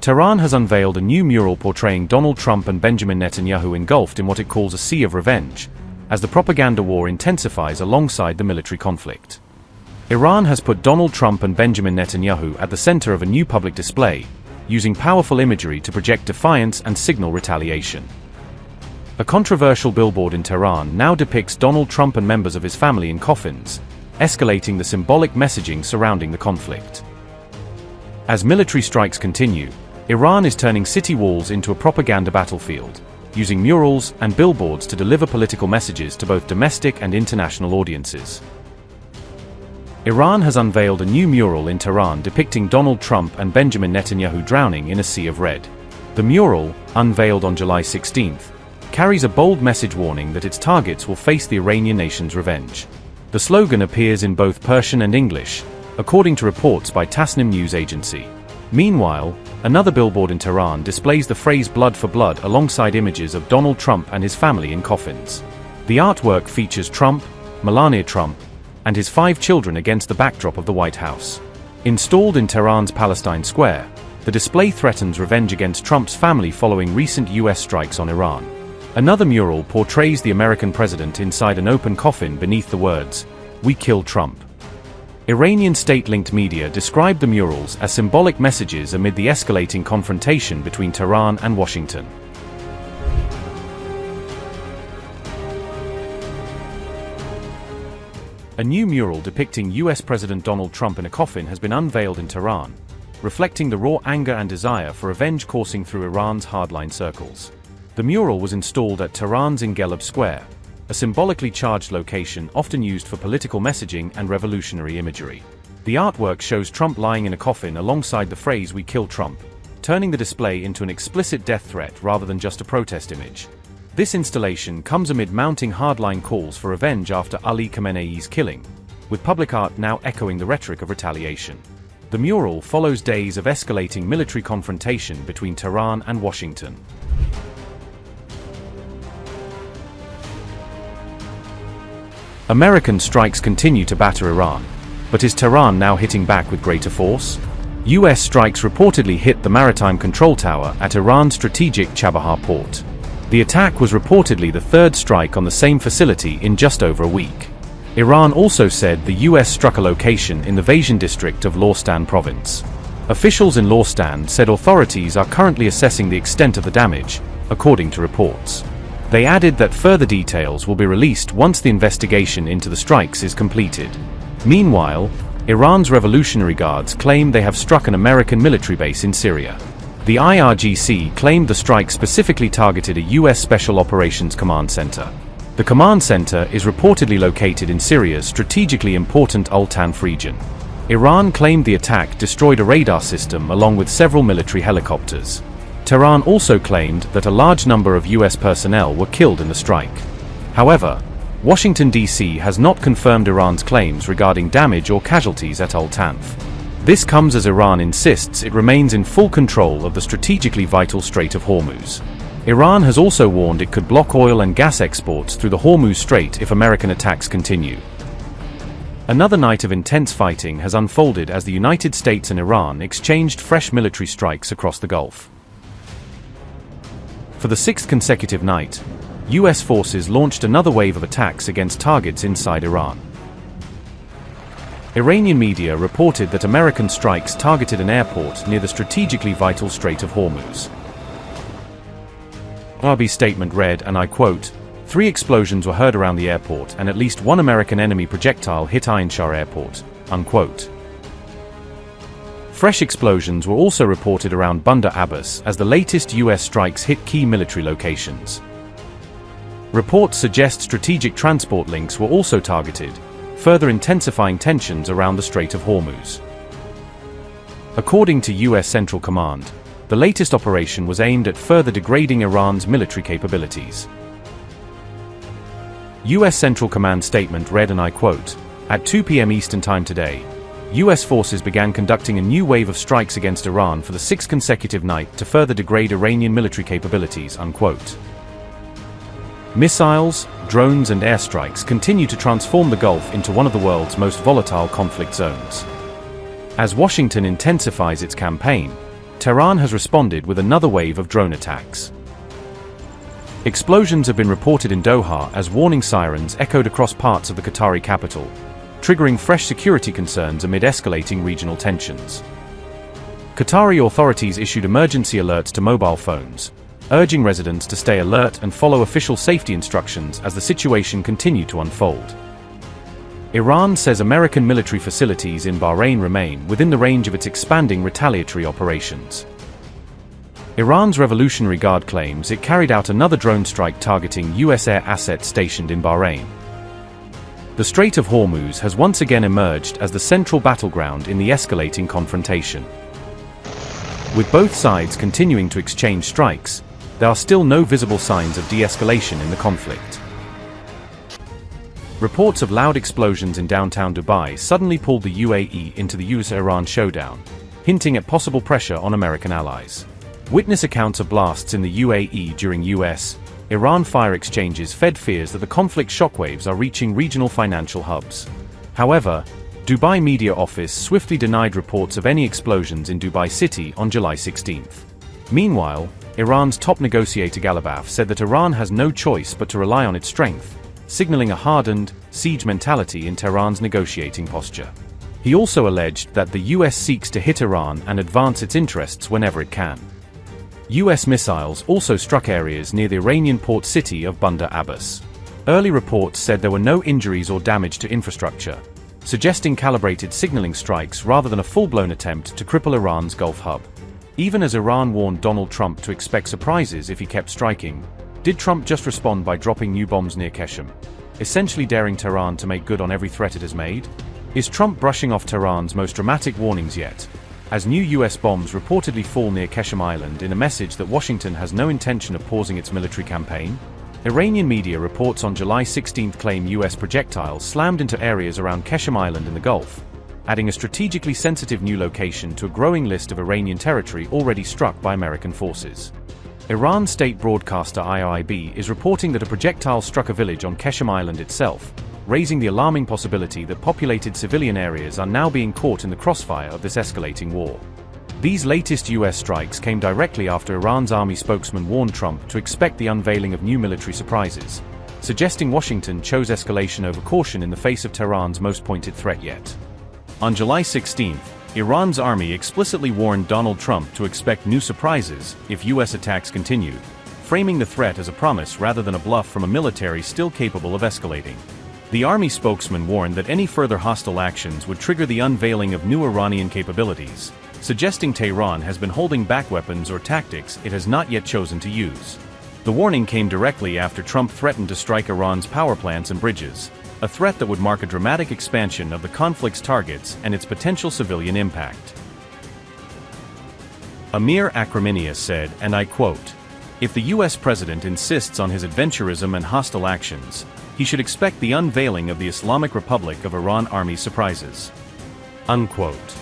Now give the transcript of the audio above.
Tehran has unveiled a new mural portraying Donald Trump and Benjamin Netanyahu engulfed in what it calls a sea of revenge, as the propaganda war intensifies alongside the military conflict. Iran has put Donald Trump and Benjamin Netanyahu at the center of a new public display, using powerful imagery to project defiance and signal retaliation. A controversial billboard in Tehran now depicts Donald Trump and members of his family in coffins, escalating the symbolic messaging surrounding the conflict. As military strikes continue, Iran is turning city walls into a propaganda battlefield, using murals and billboards to deliver political messages to both domestic and international audiences. Iran has unveiled a new mural in Tehran depicting Donald Trump and Benjamin Netanyahu drowning in a sea of red. The mural, unveiled on July 16th, carries a bold message warning that its targets will face the Iranian nation's revenge. The slogan appears in both Persian and English, according to reports by Tasnim news agency. Meanwhile, another billboard in Tehran displays the phrase "blood for blood" alongside images of Donald Trump and his family in coffins. The artwork features Trump, Melania Trump, and his 5 children against the backdrop of the White House. Installed in Tehran's Palestine Square, the display threatens revenge against Trump's family following recent U.S. strikes on Iran. Another mural portrays the American president inside an open coffin beneath the words, "We kill Trump." Iranian state-linked media described the murals as symbolic messages amid the escalating confrontation between Tehran and Washington. A new mural depicting U.S. President Donald Trump in a coffin has been unveiled in Tehran, reflecting the raw anger and desire for revenge coursing through Iran's hardline circles. The mural was installed at Tehran's Ingelab Square, a symbolically charged location often used for political messaging and revolutionary imagery. The artwork shows Trump lying in a coffin alongside the phrase "We kill Trump," turning the display into an explicit death threat rather than just a protest image. This installation comes amid mounting hardline calls for revenge after Ali Khamenei's killing, with public art now echoing the rhetoric of retaliation. The mural follows days of escalating military confrontation between Tehran and Washington. American strikes continue to batter Iran, but is Tehran now hitting back with greater force? U.S. strikes reportedly hit the maritime control tower at Iran's strategic Chabahar port. The attack was reportedly the third strike on the same facility in just over a week. Iran also said the U.S. struck a location in the Vaisian district of Lorestan province. Officials in Lorestan said authorities are currently assessing the extent of the damage, according to reports. They added that further details will be released once the investigation into the strikes is completed. Meanwhile, Iran's Revolutionary Guards claim they have struck an American military base in Syria. The IRGC claimed the strike specifically targeted a U.S. Special Operations Command Center. The command center is reportedly located in Syria's strategically important Al-Tanf region. Iran claimed the attack destroyed a radar system along with several military helicopters. Tehran also claimed that a large number of U.S. personnel were killed in the strike. However, Washington, D.C. has not confirmed Iran's claims regarding damage or casualties at Al-Tanf. This comes as Iran insists it remains in full control of the strategically vital Strait of Hormuz. Iran has also warned it could block oil and gas exports through the Hormuz Strait if American attacks continue. Another night of intense fighting has unfolded as the United States and Iran exchanged fresh military strikes across the Gulf. For the 6th consecutive night, U.S. forces launched another wave of attacks against targets inside Iran. Iranian media reported that American strikes targeted an airport near the strategically vital Strait of Hormuz. Arby's statement read, and I quote, "3 explosions were heard around the airport and at least 1 American enemy projectile hit Ain Shah Airport," unquote. Fresh explosions were also reported around Bandar Abbas as the latest U.S. strikes hit key military locations. Reports suggest strategic transport links were also targeted, further intensifying tensions around the Strait of Hormuz. According to U.S. Central Command, the latest operation was aimed at further degrading Iran's military capabilities. U.S. Central Command statement read, and I quote, "At 2 p.m. Eastern Time today, U.S. forces began conducting a new wave of strikes against Iran for the 6th consecutive night to further degrade Iranian military capabilities," unquote. Missiles, drones and airstrikes continue to transform the Gulf into one of the world's most volatile conflict zones. As Washington intensifies its campaign, Tehran has responded with another wave of drone attacks. Explosions have been reported in Doha as warning sirens echoed across parts of the Qatari capital, triggering fresh security concerns amid escalating regional tensions. Qatari authorities issued emergency alerts to mobile phones, urging residents to stay alert and follow official safety instructions as the situation continued to unfold. Iran says American military facilities in Bahrain remain within the range of its expanding retaliatory operations. Iran's Revolutionary Guard claims it carried out another drone strike targeting U.S. air assets stationed in Bahrain. The Strait of Hormuz has once again emerged as the central battleground in the escalating confrontation. With both sides continuing to exchange strikes, there are still no visible signs of de-escalation in the conflict. Reports of loud explosions in downtown Dubai suddenly pulled the UAE into the US-Iran showdown, hinting at possible pressure on American allies. Witness accounts of blasts in the UAE during US-Iran fire exchanges fed fears that the conflict shockwaves are reaching regional financial hubs. However, Dubai media office swiftly denied reports of any explosions in Dubai City on July 16. Meanwhile, Iran's top negotiator Ghalibaf said that Iran has no choice but to rely on its strength, signaling a hardened, siege mentality in Tehran's negotiating posture. He also alleged that the US seeks to hit Iran and advance its interests whenever it can. US missiles also struck areas near the Iranian port city of Bandar Abbas. Early reports said there were no injuries or damage to infrastructure, suggesting calibrated signaling strikes rather than a full-blown attempt to cripple Iran's Gulf hub. Even as Iran warned Donald Trump to expect surprises if he kept striking, did Trump just respond by dropping new bombs near Qeshm, essentially daring Tehran to make good on every threat it has made? Is Trump brushing off Tehran's most dramatic warnings yet, as new US bombs reportedly fall near Qeshm Island in a message that Washington has no intention of pausing its military campaign? Iranian media reports on July 16 claim US projectiles slammed into areas around Qeshm Island in the Gulf, adding a strategically sensitive new location to a growing list of Iranian territory already struck by American forces. Iran state broadcaster IRIB is reporting that a projectile struck a village on Qeshm Island itself, raising the alarming possibility that populated civilian areas are now being caught in the crossfire of this escalating war. These latest US strikes came directly after Iran's army spokesman warned Trump to expect the unveiling of new military surprises, suggesting Washington chose escalation over caution in the face of Tehran's most pointed threat yet. On July 16, Iran's army explicitly warned Donald Trump to expect new surprises if US attacks continued, framing the threat as a promise rather than a bluff from a military still capable of escalating. The army spokesman warned that any further hostile actions would trigger the unveiling of new Iranian capabilities, suggesting Tehran has been holding back weapons or tactics it has not yet chosen to use. The warning came directly after Trump threatened to strike Iran's power plants and bridges, a threat that would mark a dramatic expansion of the conflict's targets and its potential civilian impact. Amir Akraminia said, and I quote, "If the US president insists on his adventurism and hostile actions, he should expect the unveiling of the Islamic Republic of Iran Army surprises." Unquote.